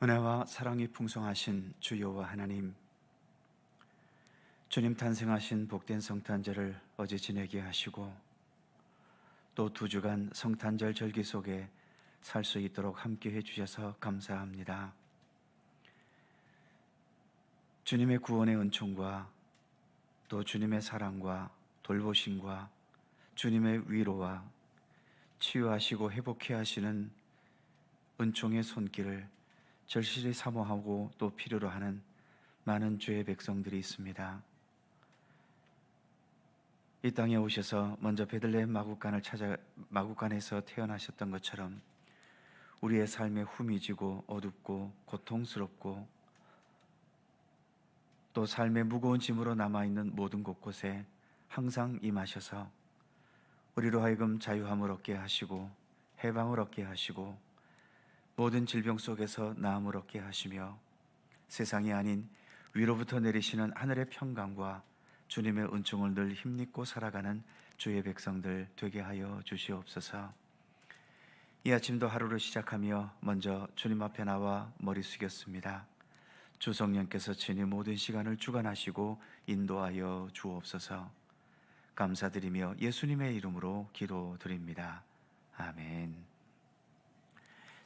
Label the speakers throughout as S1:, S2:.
S1: 은혜와 사랑이 풍성하신 주 여호와 하나님, 주님 탄생하신 복된 성탄절을 어제 지내게 하시고 또 2주간 성탄절 절기 속에 살 수 있도록 함께해 주셔서 감사합니다. 주님의 구원의 은총과 또 주님의 사랑과 돌보심과 주님의 위로와 치유하시고 회복해 하시는 은총의 손길을 절실히 사모하고 또 필요로 하는 많은 주의 백성들이 있습니다. 이 땅에 오셔서 먼저 베들레헴 마구간에서 태어나셨던 것처럼 우리의 삶에 후미지고 어둡고 고통스럽고 또 삶의 무거운 짐으로 남아있는 모든 곳곳에 항상 임하셔서 우리로 하여금 자유함을 얻게 하시고 해방을 얻게 하시고 모든 질병 속에서 나음을 얻게 하시며 세상이 아닌 위로부터 내리시는 하늘의 평강과 주님의 은총을 늘 힘입고 살아가는 주의 백성들 되게 하여 주시옵소서. 이 아침도 하루를 시작하며 먼저 주님 앞에 나와 머리 숙였습니다. 주 성령께서 친히 모든 시간을 주관하시고 인도하여 주옵소서. 감사드리며 예수님의 이름으로 기도드립니다. 아멘.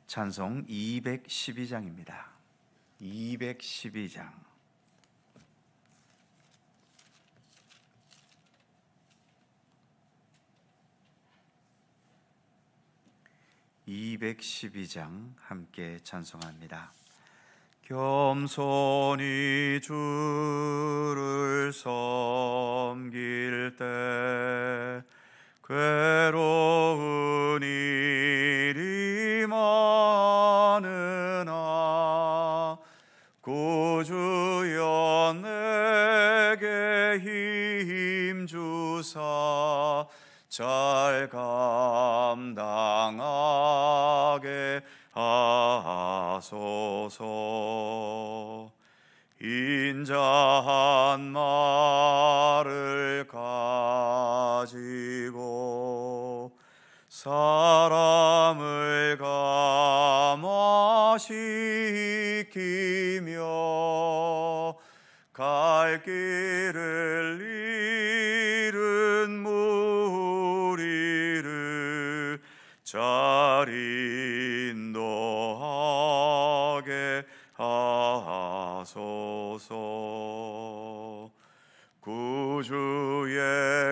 S1: 찬송 212장입니다. 212장. 함께 찬송합니다. 겸손히 주를 섬길 때 괴로운 일이 많으나 구주여 내게 힘 주사 잘 감당하게 하소서. 인자한 말을 가지고 사람을 감화시키며 갈 길을 잃은 무리를 잘 인도하게 하소서. 구주의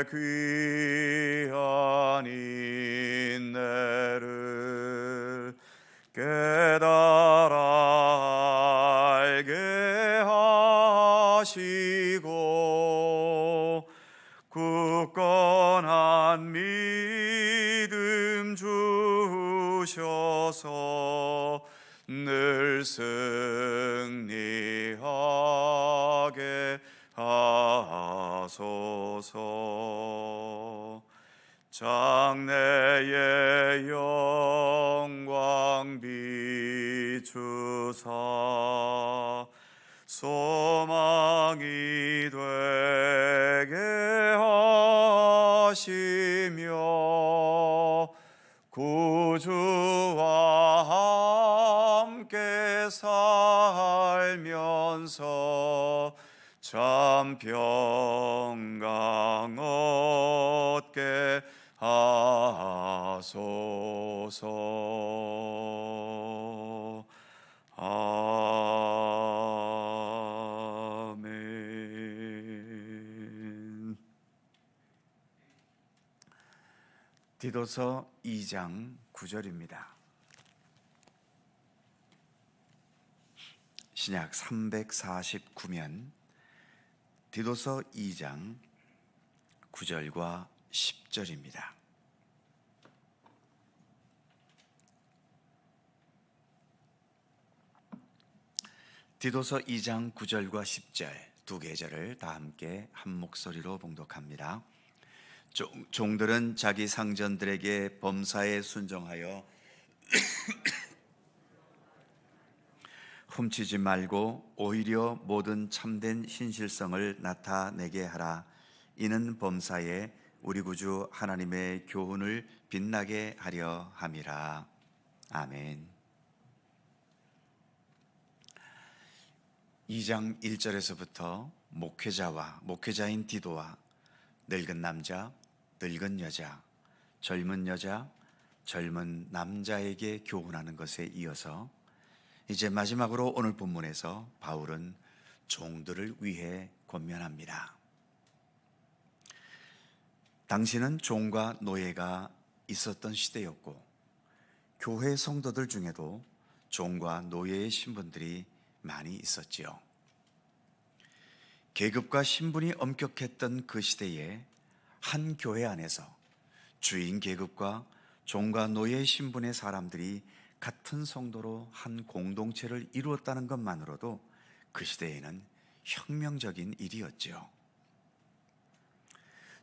S1: 귀한 인내를 깨달아 알게 하시고 굳건한 믿음 주셔서 늘 승리하게 하소서. 장래의 영광 비추사 소망이 되게 하시며 구주와 함께 살면서 참 평강 얻게 하소서. 아멘. 디도서 2장 9절입니다. 신약 349면 디도서 2장 9절과 10절입니다. 디도서 2장 9절과 10절 두 계절을 다 함께 한 목소리로 봉독합니다. 종들은 자기 상전들에게 범사에 순종하여 훔치지 말고 오히려 모든 참된 신실성을 나타내게 하라. 이는 범사에 우리 구주 하나님의 교훈을 빛나게 하려 함이라. 아멘. 2장 1절에서부터 목회자와 목회자인 디도와 늙은 남자, 늙은 여자, 젊은 여자, 젊은 남자에게 교훈하는 것에 이어서 이제 마지막으로 오늘 본문에서 바울은 종들을 위해 권면합니다. 당시는 종과 노예가 있었던 시대였고 교회 성도들 중에도 종과 노예의 신분들이 많이 있었지요. 계급과 신분이 엄격했던 그 시대에 한 교회 안에서 주인 계급과 종과 노예 신분의 사람들이 같은 성도로 한 공동체를 이루었다는 것만으로도 그 시대에는 혁명적인 일이었지요.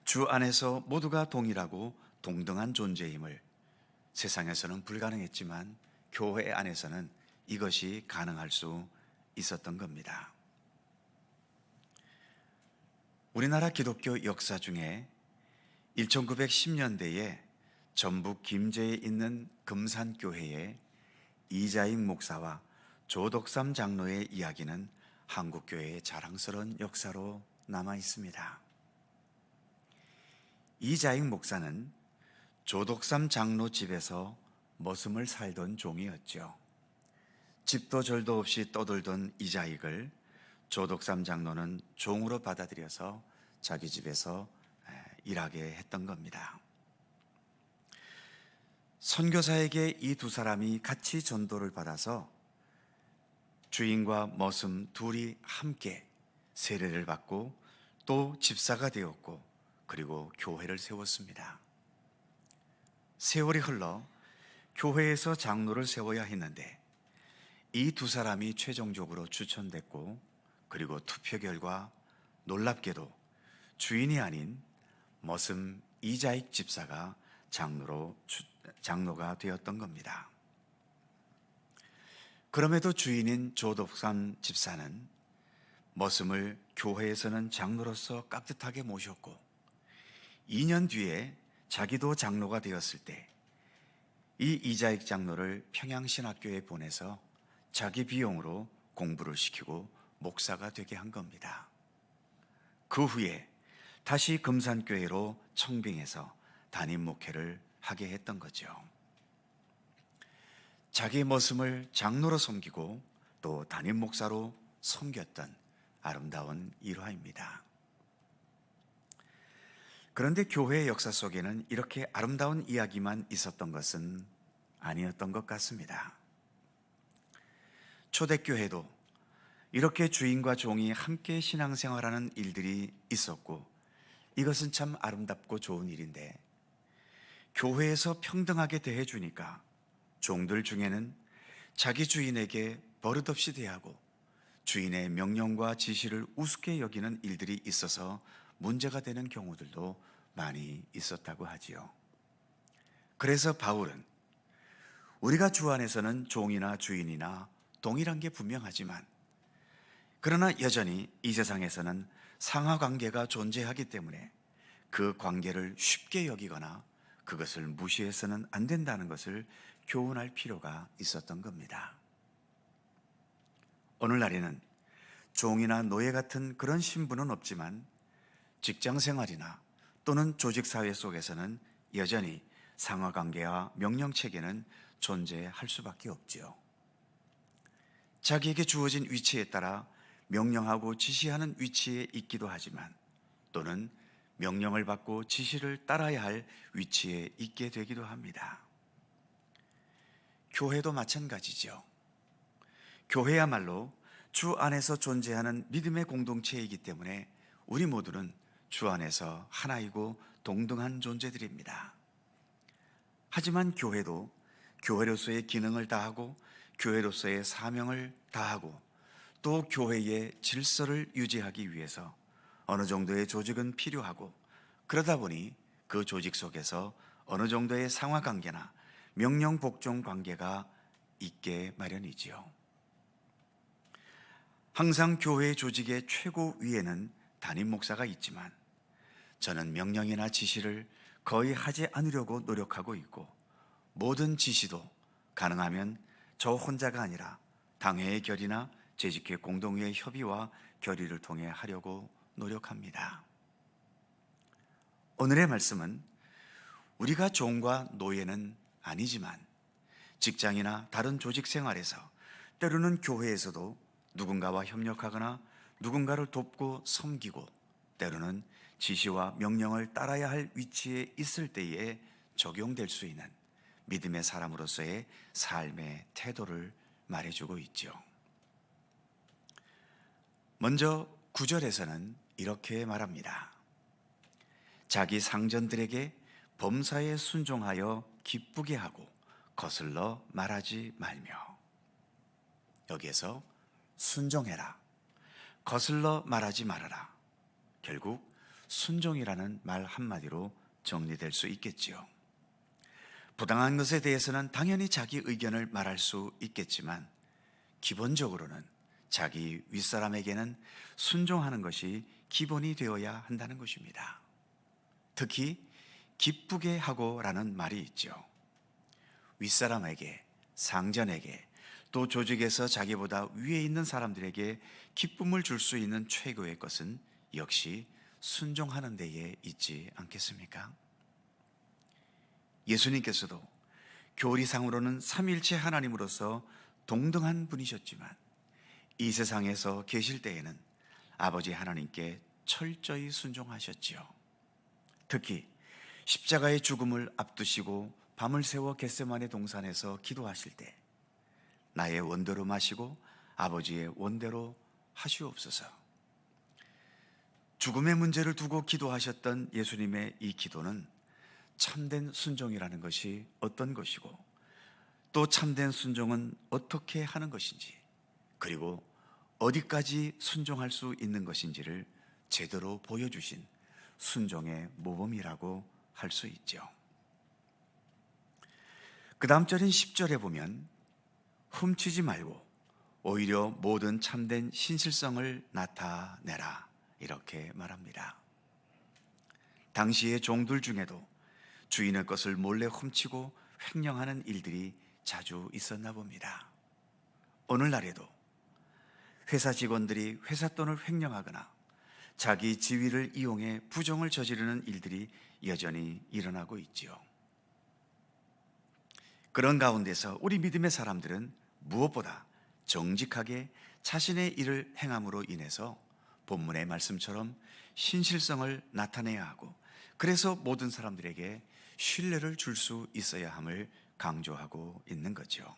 S1: 주 안에서 모두가 동일하고 동등한 존재임을 세상에서는 불가능했지만 교회 안에서는 이것이 가능할 수 있었던 겁니다. 우리나라 기독교 역사 중에 1910년대에 전북 김제에 있는 금산교회의 이자익 목사와 조덕삼 장로의 이야기는 한국교회의 자랑스러운 역사로 남아 있습니다. 이자익 목사는 조덕삼 장로 집에서 머슴을 살던 종이었죠. 집도 절도 없이 떠돌던 이자익을 조덕삼 장로는 종으로 받아들여서 자기 집에서 일하게 했던 겁니다. 선교사에게 이 두 사람이 같이 전도를 받아서 주인과 머슴 둘이 함께 세례를 받고 또 집사가 되었고 그리고 교회를 세웠습니다. 세월이 흘러 교회에서 장로를 세워야 했는데 이 두 사람이 최종적으로 추천됐고 그리고 투표 결과 놀랍게도 주인이 아닌 머슴 이자익 집사가 장로가 되었던 겁니다. 그럼에도 주인인 조덕삼 집사는 머슴을 교회에서는 장로로서 깍듯하게 모셨고 2년 뒤에 자기도 장로가 되었을 때 이 이자익 장로를 평양신학교에 보내서 자기 비용으로 공부를 시키고 목사가 되게 한 겁니다. 그 후에 다시 금산교회로 청빙해서 담임 목회를 하게 했던 거죠. 자기 머슴을 장로로 섬기고 또 담임 목사로 섬겼던 아름다운 일화입니다. 그런데 교회의 역사 속에는 이렇게 아름다운 이야기만 있었던 것은 아니었던 것 같습니다. 초대교회도 이렇게 주인과 종이 함께 신앙생활하는 일들이 있었고 이것은 참 아름답고 좋은 일인데 교회에서 평등하게 대해주니까 종들 중에는 자기 주인에게 버릇없이 대하고 주인의 명령과 지시를 우습게 여기는 일들이 있어서 문제가 되는 경우들도 많이 있었다고 하지요. 그래서 바울은 우리가 주 안에서는 종이나 주인이나 동일한 게 분명하지만 그러나 여전히 이 세상에서는 상하관계가 존재하기 때문에 그 관계를 쉽게 여기거나 그것을 무시해서는 안 된다는 것을 교훈할 필요가 있었던 겁니다. 오늘날에는 종이나 노예 같은 그런 신분은 없지만 직장 생활이나 또는 조직사회 속에서는 여전히 상하관계와 명령체계는 존재할 수밖에 없지요. 자기에게 주어진 위치에 따라 명령하고 지시하는 위치에 있기도 하지만 또는 명령을 받고 지시를 따라야 할 위치에 있게 되기도 합니다. 교회도 마찬가지죠. 교회야말로 주 안에서 존재하는 믿음의 공동체이기 때문에 우리 모두는 주 안에서 하나이고 동등한 존재들입니다. 하지만 교회도 교회로서의 기능을 다하고 교회로서의 사명을 다하고 또 교회의 질서를 유지하기 위해서 어느 정도의 조직은 필요하고 그러다 보니 그 조직 속에서 어느 정도의 상하관계나 명령복종 관계가 있게 마련이지요. 항상 교회 조직의 최고 위에는 담임 목사가 있지만 저는 명령이나 지시를 거의 하지 않으려고 노력하고 있고 모든 지시도 가능하면 저 혼자가 아니라 당회의 결의나 재직회 공동회의 협의와 결의를 통해 하려고 노력합니다. 오늘의 말씀은 우리가 종과 노예는 아니지만 직장이나 다른 조직 생활에서, 때로는 교회에서도 누군가와 협력하거나 누군가를 돕고 섬기고, 때로는 지시와 명령을 따라야 할 위치에 있을 때에 적용될 수 있는 믿음의 사람으로서의 삶의 태도를 말해주고 있죠. 먼저 9절에서는 이렇게 말합니다. 자기 상전들에게 범사에 순종하여 기쁘게 하고 거슬러 말하지 말며. 여기에서 순종해라, 거슬러 말하지 말아라, 결국 순종이라는 말 한마디로 정리될 수 있겠지요. 부당한 것에 대해서는 당연히 자기 의견을 말할 수 있겠지만 기본적으로는 자기 윗사람에게는 순종하는 것이 기본이 되어야 한다는 것입니다. 특히 기쁘게 하고라는 말이 있죠. 윗사람에게, 상전에게, 또 조직에서 자기보다 위에 있는 사람들에게 기쁨을 줄 수 있는 최고의 것은 역시 순종하는 데에 있지 않겠습니까? 예수님께서도 교리상으로는 삼위일체 하나님으로서 동등한 분이셨지만 이 세상에서 계실 때에는 아버지 하나님께 철저히 순종하셨지요. 특히 십자가의 죽음을 앞두시고 밤을 새워 겟세마네 동산에서 기도하실 때 나의 원대로 마시고 아버지의 원대로 하시옵소서. 죽음의 문제를 두고 기도하셨던 예수님의 이 기도는 참된 순종이라는 것이 어떤 것이고, 또 참된 순종은 어떻게 하는 것인지, 그리고 어디까지 순종할 수 있는 것인지를 제대로 보여주신 순종의 모범이라고 할 수 있죠. 그 다음 절인 10절에 보면 훔치지 말고 오히려 모든 참된 신실성을 나타내라, 이렇게 말합니다. 당시의 종들 중에도 주인의 것을 몰래 훔치고 횡령하는 일들이 자주 있었나 봅니다. 오늘날에도 회사 직원들이 회사 돈을 횡령하거나 자기 지위를 이용해 부정을 저지르는 일들이 여전히 일어나고 있지요. 그런 가운데서 우리 믿음의 사람들은 무엇보다 정직하게 자신의 일을 행함으로 인해서 본문의 말씀처럼 신실성을 나타내야 하고, 그래서 모든 사람들에게 신뢰를 줄 수 있어야 함을 강조하고 있는 거죠.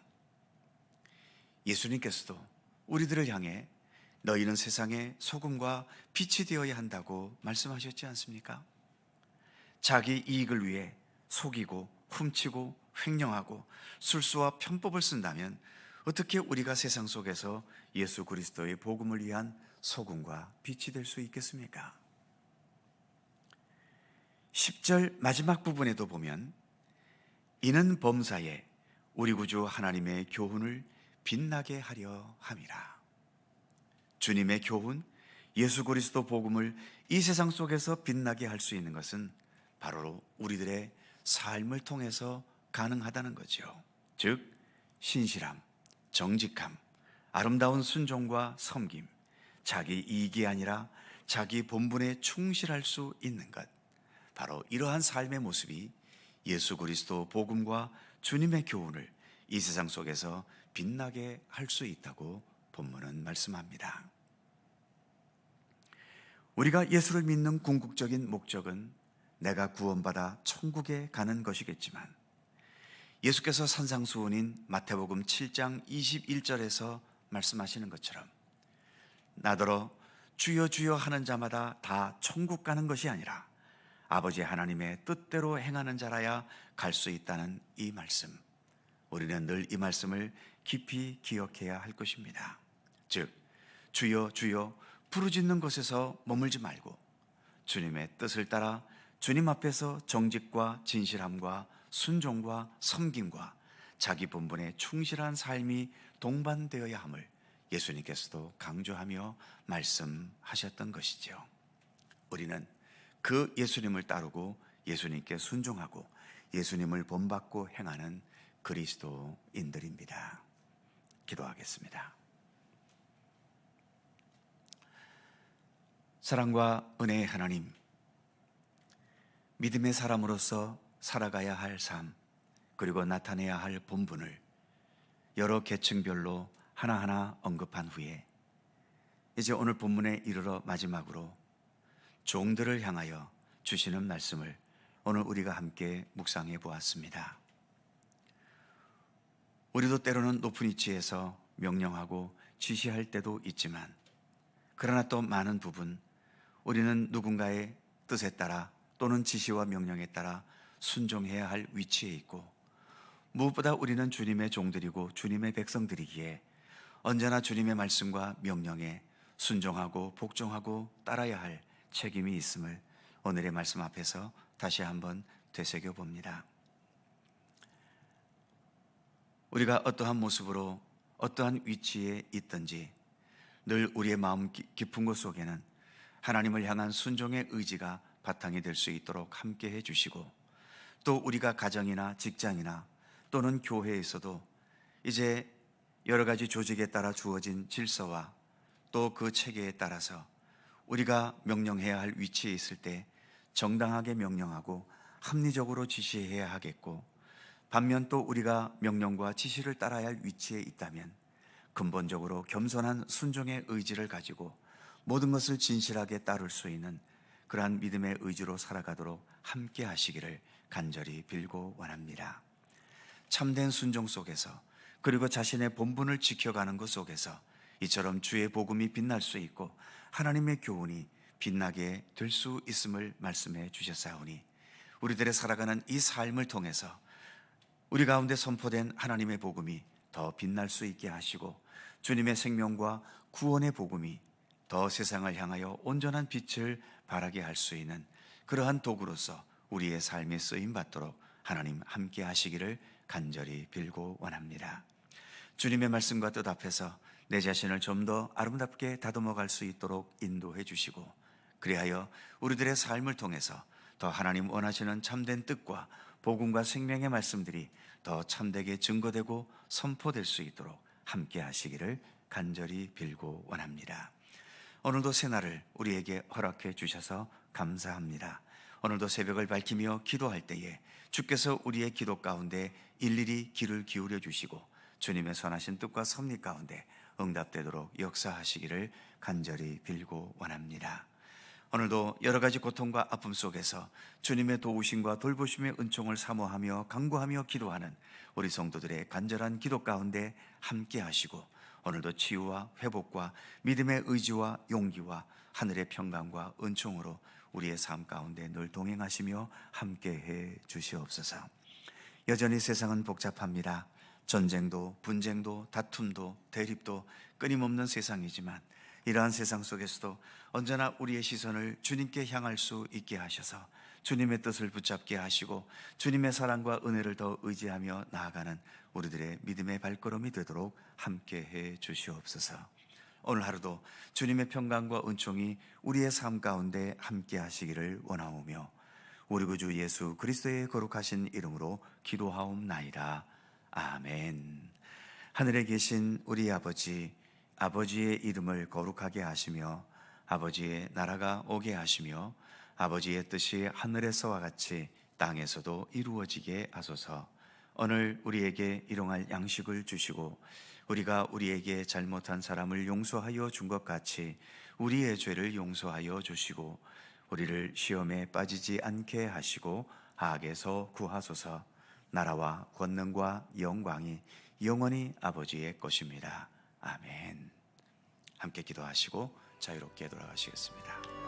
S1: 예수님께서도 우리들을 향해 너희는 세상의 소금과 빛이 되어야 한다고 말씀하셨지 않습니까? 자기 이익을 위해 속이고 훔치고 횡령하고 술수와 편법을 쓴다면 어떻게 우리가 세상 속에서 예수 그리스도의 복음을 위한 소금과 빛이 될 수 있겠습니까? 10절 마지막 부분에도 보면 이는 범사에 우리 구주 하나님의 교훈을 빛나게 하려 함이라. 주님의 교훈, 예수 그리스도 복음을 이 세상 속에서 빛나게 할 수 있는 것은 바로 우리들의 삶을 통해서 가능하다는 거죠. 즉 신실함, 정직함, 아름다운 순종과 섬김, 자기 이익이 아니라 자기 본분에 충실할 수 있는 것, 바로 이러한 삶의 모습이 예수 그리스도 복음과 주님의 교훈을 이 세상 속에서 빛나게 할 수 있다고 본문은 말씀합니다. 우리가 예수를 믿는 궁극적인 목적은 내가 구원받아 천국에 가는 것이겠지만, 예수께서 산상수훈인 마태복음 7장 21절에서 말씀하시는 것처럼 나더러 주여 주여 하는 자마다 다 천국 가는 것이 아니라 아버지 하나님의 뜻대로 행하는 자라야 갈 수 있다는 이 말씀, 우리는 늘 이 말씀을 깊이 기억해야 할 것입니다. 즉 주여 주여 부르짖는 곳에서 머물지 말고 주님의 뜻을 따라 주님 앞에서 정직과 진실함과 순종과 섬김과 자기 본분에 충실한 삶이 동반되어야 함을 예수님께서도 강조하며 말씀하셨던 것이죠. 우리는 그 예수님을 따르고 예수님께 순종하고 예수님을 본받고 행하는 그리스도인들입니다. 기도하겠습니다. 사랑과 은혜의 하나님, 믿음의 사람으로서 살아가야 할 삶, 그리고 나타내야 할 본분을 여러 계층별로 하나하나 언급한 후에 이제 오늘 본문에 이르러 마지막으로 종들을 향하여 주시는 말씀을 오늘 우리가 함께 묵상해 보았습니다. 우리도 때로는 높은 위치에서 명령하고 지시할 때도 있지만, 그러나 또 많은 부분 우리는 누군가의 뜻에 따라 또는 지시와 명령에 따라 순종해야 할 위치에 있고, 무엇보다 우리는 주님의 종들이고 주님의 백성들이기에 언제나 주님의 말씀과 명령에 순종하고 복종하고 따라야 할 책임이 있음을 오늘의 말씀 앞에서 다시 한번 되새겨 봅니다. 우리가 어떠한 모습으로 어떠한 위치에 있든지 늘 우리의 마음 깊은 곳 속에는 하나님을 향한 순종의 의지가 바탕이 될 수 있도록 함께 해주시고, 또 우리가 가정이나 직장이나 또는 교회에서도 이제 여러 가지 조직에 따라 주어진 질서와 또 그 체계에 따라서 우리가 명령해야 할 위치에 있을 때 정당하게 명령하고 합리적으로 지시해야 하겠고, 반면 또 우리가 명령과 지시를 따라야 할 위치에 있다면 근본적으로 겸손한 순종의 의지를 가지고 모든 것을 진실하게 따를 수 있는 그러한 믿음의 의지로 살아가도록 함께 하시기를 간절히 빌고 원합니다. 참된 순종 속에서, 그리고 자신의 본분을 지켜가는 것 속에서 이처럼 주의 복음이 빛날 수 있고 하나님의 교훈이 빛나게 될 수 있음을 말씀해 주셨사오니, 우리들의 살아가는 이 삶을 통해서 우리 가운데 선포된 하나님의 복음이 더 빛날 수 있게 하시고, 주님의 생명과 구원의 복음이 더 세상을 향하여 온전한 빛을 발하게 할 수 있는 그러한 도구로서 우리의 삶에 쓰임받도록 하나님 함께 하시기를 간절히 빌고 원합니다. 주님의 말씀과 뜻 앞에서 내 자신을 좀 더 아름답게 다듬어 갈 수 있도록 인도해 주시고, 그리하여 우리들의 삶을 통해서 더 하나님 원하시는 참된 뜻과 복음과 생명의 말씀들이 더 참되게 증거되고 선포될 수 있도록 함께 하시기를 간절히 빌고 원합니다. 오늘도 새날을 우리에게 허락해 주셔서 감사합니다. 오늘도 새벽을 밝히며 기도할 때에 주께서 우리의 기도 가운데 일일이 귀를 기울여 주시고 주님의 선하신 뜻과 섭리 가운데 응답되도록 역사하시기를 간절히 빌고 원합니다. 오늘도 여러 가지 고통과 아픔 속에서 주님의 도우심과 돌보심의 은총을 사모하며 간구하며 기도하는 우리 성도들의 간절한 기도 가운데 함께 하시고, 오늘도 치유와 회복과 믿음의 의지와 용기와 하늘의 평강과 은총으로 우리의 삶 가운데 늘 동행하시며 함께해 주시옵소서. 여전히 세상은 복잡합니다. 전쟁도 분쟁도 다툼도 대립도 끊임없는 세상이지만, 이러한 세상 속에서도 언제나 우리의 시선을 주님께 향할 수 있게 하셔서 주님의 뜻을 붙잡게 하시고 주님의 사랑과 은혜를 더 의지하며 나아가는 우리들의 믿음의 발걸음이 되도록 함께해 주시옵소서. 오늘 하루도 주님의 평강과 은총이 우리의 삶 가운데 함께 하시기를 원하오며, 우리 구주 예수 그리스도의 거룩하신 이름으로 기도하옵나이다. 아멘. 하늘에 계신 우리 아버지, 아버지의 이름을 거룩하게 하시며 아버지의 나라가 오게 하시며 아버지의 뜻이 하늘에서와 같이 땅에서도 이루어지게 하소서. 오늘 우리에게 일용할 양식을 주시고 우리가 우리에게 잘못한 사람을 용서하여 준 것 같이 우리의 죄를 용서하여 주시고 우리를 시험에 빠지지 않게 하시고 악에서 구하소서. 나라와 권능과 영광이 영원히 아버지의 것입니다. 아멘. 함께 기도하시고 자유롭게 돌아가시겠습니다.